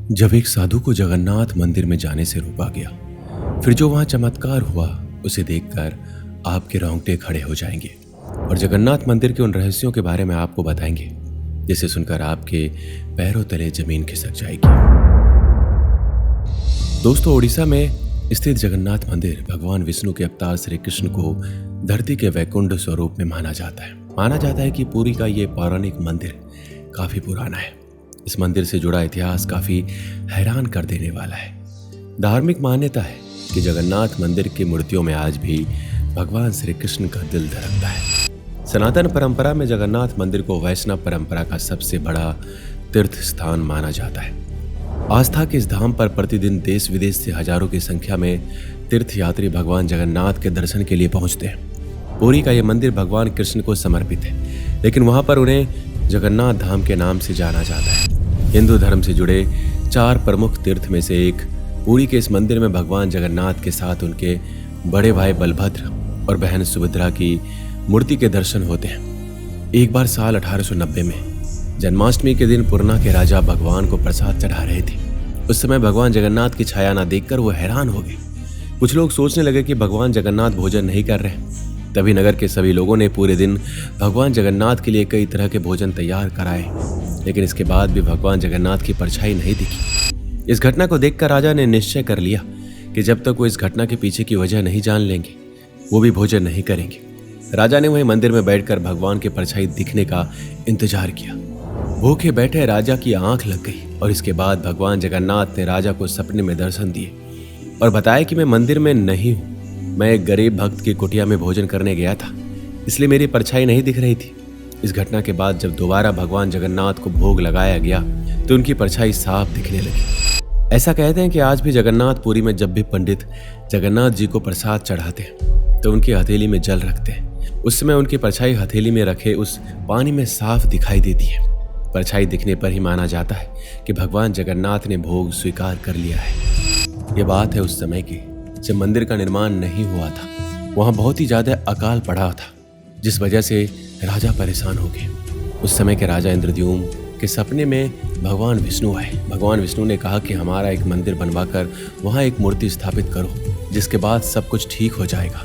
जब एक साधु को जगन्नाथ मंदिर में जाने से रोका गया, फिर जो वहां चमत्कार हुआ उसे देखकर आपके रोंगटे खड़े हो जाएंगे और जगन्नाथ मंदिर के उन रहस्यों के बारे में आपको बताएंगे जिसे सुनकर आपके पैरों तले जमीन खिसक जाएगी। दोस्तों, उड़ीसा में स्थित जगन्नाथ मंदिर भगवान विष्णु के अवतार श्री कृष्ण को धरती के वैकुंठ स्वरूप में माना जाता है। माना जाता है कि पुरी का ये पौराणिक मंदिर काफी पुराना है। इस मंदिर से जुड़ा इतिहास काफी हैरान कर देने वाला है। धार्मिक मान्यता है कि जगन्नाथ मंदिर की मूर्तियों में आज भी भगवान श्री कृष्ण का दिल धड़कता है। सनातन परंपरा में जगन्नाथ मंदिर को वैष्णव परंपरा का सबसे बड़ा तीर्थ स्थान माना जाता है। आस्था के इस धाम पर प्रतिदिन देश विदेश से हजारों की संख्या में तीर्थयात्री भगवान जगन्नाथ के दर्शन के लिए पहुंचते हैं। पुरी का यह मंदिर भगवान कृष्ण को समर्पित है, लेकिन वहां पर उन्हें जगन्नाथ धाम के नाम से जाना जाता है। हिंदू धर्म से जुड़े 4 प्रमुख तीर्थ में से एक पुरी के इस मंदिर में भगवान जगन्नाथ के साथ उनके बड़े भाई बलभद्र और बहन सुभद्रा की मूर्ति के दर्शन होते हैं। एक बार साल 1890 में जन्माष्टमी के दिन पुरना के राजा भगवान को प्रसाद चढ़ा रहे थे। उस समय भगवान जगन्नाथ की छाया न देखकर वो हैरान हो गए। कुछ लोग सोचने लगे कि भगवान जगन्नाथ भोजन नहीं कर रहे। तभी नगर के सभी लोगों ने पूरे दिन भगवान जगन्नाथ के लिए कई तरह के भोजन तैयार कराए, लेकिन इसके बाद भी भगवान जगन्नाथ की परछाई नहीं दिखी। इस घटना को देखकर राजा ने निश्चय कर लिया कि जब तक वो इस घटना के पीछे की वजह नहीं जान लेंगे, वो भी भोजन नहीं करेंगे। राजा ने वहीं मंदिर में बैठकर भगवान की परछाई दिखने का इंतजार किया। भूखे बैठे राजा की आंख लग गई और इसके बाद भगवान जगन्नाथ ने राजा को सपने में दर्शन दिए और बताया कि मैं मंदिर में नहीं हूँ, मैं एक गरीब भक्त की कुटिया में भोजन करने गया था, इसलिए मेरी परछाई नहीं दिख रही थी। इस घटना के बाद जब दोबारा भगवान जगन्नाथ को भोग लगाया गया तो उनकी परछाई साफ दिखने लगी। ऐसा कहते हैं कि आज भी जगन्नाथपुरी में जब भी पंडित जगन्नाथ जी को प्रसाद चढ़ाते हैं तो उनकी हथेली में जल रखते हैं। उस समय उनकी परछाई हथेली में रखे उस पानी में साफ दिखाई देती है। परछाई दिखने पर ही माना जाता है कि भगवान जगन्नाथ ने भोग स्वीकार कर लिया है। ये बात है उस समय की जब मंदिर का निर्माण नहीं हुआ था। वहां बहुत ही ज्यादा अकाल पड़ा था, जिस वजह से राजा परेशान हो गए। उस समय के राजा इंद्रद्युम्न के सपने में भगवान विष्णु आए। भगवान विष्णु ने कहा कि हमारा एक मंदिर बनवाकर वहां एक मूर्ति स्थापित करो, जिसके बाद सब कुछ ठीक हो जाएगा।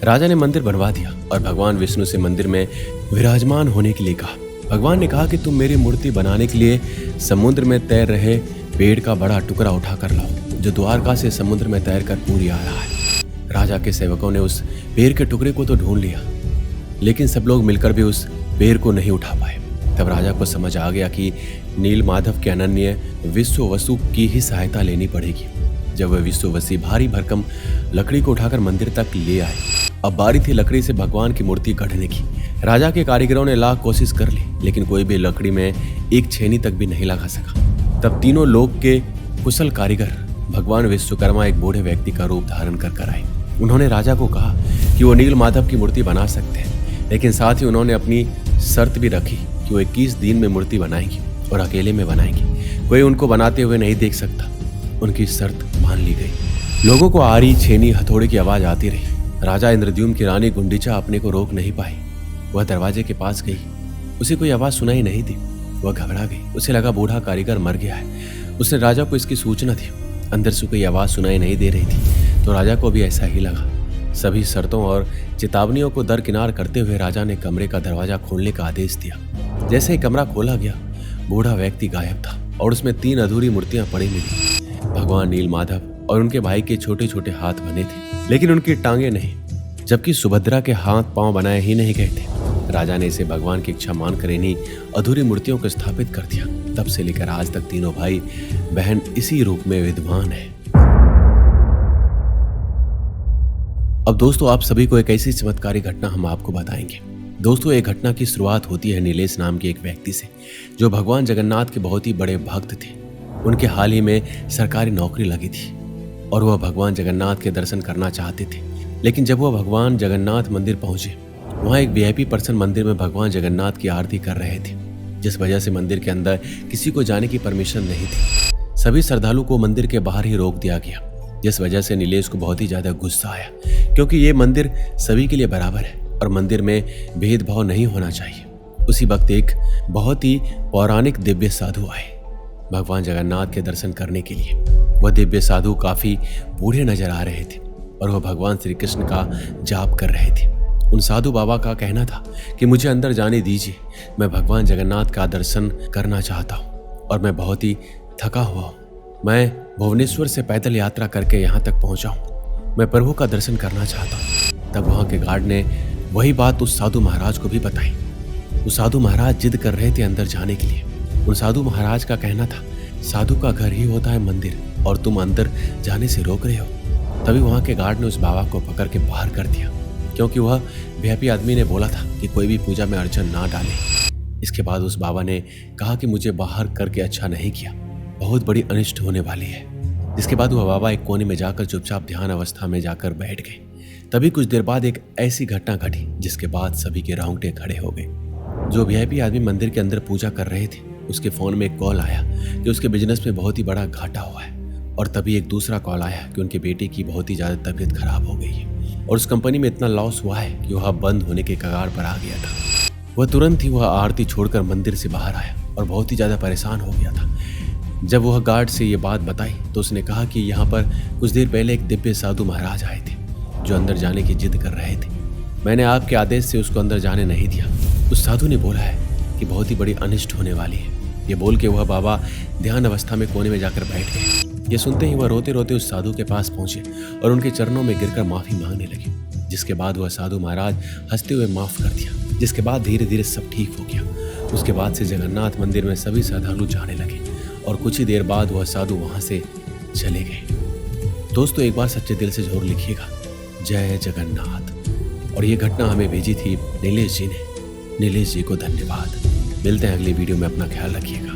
राजा ने मंदिर बनवा दिया और भगवान विष्णु से मंदिर में विराजमान होने के लिए कहा। भगवान ने कहा कि तुम मेरी मूर्ति बनाने के लिए समुद्र में तैर रहे पेड़ का बड़ा टुकड़ा उठाकर लाओ, जो द्वारका से समुद्र में तैरकर पुरी आ रहा है। राजा के सेवकों ने उस पेड़ के टुकड़े को तो ढूंढ लिया, लेकिन सब लोग मिलकर भी उस पेड़ को नहीं उठा पाए। तब राजा को समझ आ गया कि नील माधव के अनन्य विश्ववसु की ही सहायता लेनी पड़ेगी। जब वह विश्ववसी भारी भरकम लकड़ी को उठाकर मंदिर तक ले आए। अब बारी थी लकड़ी से भगवान की मूर्ति गढ़ने की। राजा के कारीगरों ने लाख कोशिश कर ली, लेकिन कोई भी लकड़ी में एक छेनी तक भी नहीं लगा सका। तब तीनों लोग के कुशल कारीगर भगवान विश्वकर्मा एक बूढ़े व्यक्ति का रूप धारण कर आए। उन्होंने राजा को कहा कि वो नील माधव की मूर्ति बना सकते हैं, लेकिन साथ ही उन्होंने अपनी शर्त भी रखी कि वो 21 दिन में मूर्ति बनाएंगे और अकेले में बनाएंगे। कोई उनको बनाते हुए नहीं देख सकता। उनकी शर्त मान ली गई। लोगों को आरी, छेनी, हथौड़े की आवाज आती रही। राजा इंद्रद्युम्न की रानी गुंडीचा अपने को रोक नहीं पाई। वह दरवाजे के पास गई। उसे कोई आवाज सुनाई नहीं दी। वह घबरा गई। उसे लगा बूढ़ा कारीगर मर गया है। उसने राजा को इसकी सूचना दी। अंदर से कोई आवाज सुनाई नहीं दे रही थी, तो राजा को भी ऐसा ही लगा। सभी शर्तों और चेतावनियों को दरकिनार करते हुए राजा ने कमरे का दरवाजा खोलने का आदेश दिया। जैसे ही कमरा खोला गया, बूढ़ा व्यक्ति गायब था और उसमें 3 अधूरी मूर्तियां पड़ी मिली। भगवान नील माधव और उनके भाई के छोटे छोटे हाथ बने थे, लेकिन उनकी टांगे नहीं, जबकि सुभद्रा के हाथ पांव बनाए ही नहीं गए थे। राजा ने इसे भगवान की इच्छा मानकर इन्हीं अधूरी मूर्तियों को स्थापित कर दिया। तब से लेकर आज तक तीनों भाई बहन इसी रूप में विद्यमान हैं। अब दोस्तों, आप सभी को एक ऐसी चमत्कारी घटना हम आपको बताएंगे। दोस्तों, एक घटना की शुरुआत होती है नीलेश नाम के एक व्यक्ति से, जो भगवान जगन्नाथ के बहुत ही बड़े भक्त थे। उनके हाल ही में सरकारी नौकरी लगी थी और वह भगवान जगन्नाथ के दर्शन करना चाहते थे। लेकिन जब वह भगवान जगन्नाथ मंदिर पहुंचे, वहां एक वीआईपी पर्सन मंदिर में भगवान जगन्नाथ की आरती कर रहे थे, जिस वजह से मंदिर के अंदर किसी को जाने की परमिशन नहीं थी। सभी श्रद्धालु को मंदिर के बाहर ही रोक दिया गया, जिस वजह से नीलेश को बहुत ही ज्यादा गुस्सा आया, क्योंकि ये मंदिर सभी के लिए बराबर है और मंदिर में भेदभाव नहीं होना चाहिए। उसी वक्त एक बहुत ही पौराणिक दिव्य साधु आए। भगवान जगन्नाथ के दर्शन करने के लिए। वह दिव्य साधु काफी बूढ़े नजर आ रहे थे और वह भगवान श्री कृष्ण का जाप कर रहे थे। उन साधु बाबा का कहना था कि मुझे अंदर जाने दीजिए, मैं भगवान जगन्नाथ का दर्शन करना चाहता हूँ और मैं बहुत ही थका हुआ हूँ। मैं भुवनेश्वर से पैदल यात्रा करके यहाँ तक पहुँचा हूँ, मैं प्रभु का दर्शन करना चाहता हूँ। तब वहाँ के गार्ड ने वही बात उस साधु महाराज को भी बताई। उस साधु महाराज जिद कर रहे थे अंदर जाने के लिए। उन साधु महाराज का कहना था, साधु का घर ही होता है मंदिर और तुम अंदर जाने से रोक रहे हो। तभी वहाँ के गार्ड ने उस बाबा को पकड़ के बाहर कर दिया, क्योंकि वह वीआईपी आदमी ने बोला था कि कोई भी पूजा में अड़चन ना डाले। इसके बाद उस बाबा ने कहा कि मुझे बाहर करके अच्छा नहीं किया, बहुत बड़ी अनिष्ट होने वाली है। जिसके बाद वह बाबा एक कोने में जाकर चुपचाप ध्यान अवस्था में जाकर बैठ गए। तभी कुछ देर बाद एक ऐसी घटना घटी जिसके बाद सभी के रोंगटे खड़े हो गए। जो वीआईपी आदमी मंदिर के अंदर पूजा कर रहे थे, उसके फोन में एक कॉल आया कि उसके बिजनेस में बहुत ही बड़ा घाटा हुआ है। और तभी एक दूसरा कॉल आया कि उनके बेटे की बहुत ही ज्यादा तबीयत खराब हो गई है और उस कंपनी में इतना लॉस हुआ है कि वह बंद होने के कगार पर आ गया था। वह तुरंत ही वह आरती छोड़कर मंदिर से बाहर आया और बहुत ही ज्यादा परेशान हो गया था। जब वह गार्ड से ये बात बताई तो उसने कहा कि यहाँ पर कुछ देर पहले एक दिव्य साधु महाराज आए थे जो अंदर जाने की जिद कर रहे थे। मैंने आपके आदेश से उसको अंदर जाने नहीं दिया। उस साधु ने बोला है कि बहुत ही बड़ी अनिष्ट होने वाली है। ये बोल के वह बाबा ध्यान अवस्था में कोने में जाकर बैठ गए। ये सुनते ही वह रोते रोते उस साधु के पास पहुंचे और उनके चरणों में गिरकर माफी मांगने लगे। जिसके बाद वह साधु महाराज हंसते हुए माफ कर दिया। जिसके बाद धीरे धीरे सब ठीक हो गया। उसके बाद से जगन्नाथ मंदिर में सभी श्रद्धालु जाने लगे और कुछ ही देर बाद वह साधु वहां से चले गए। दोस्तों, एक बार सच्चे दिल से जरूर लिखिएगा, जय जगन्नाथ। और ये घटना हमें भेजी थी नीलेश जी ने। नीलेश जी को धन्यवाद। मिलते हैं अगली वीडियो में, अपना ख्याल रखिएगा।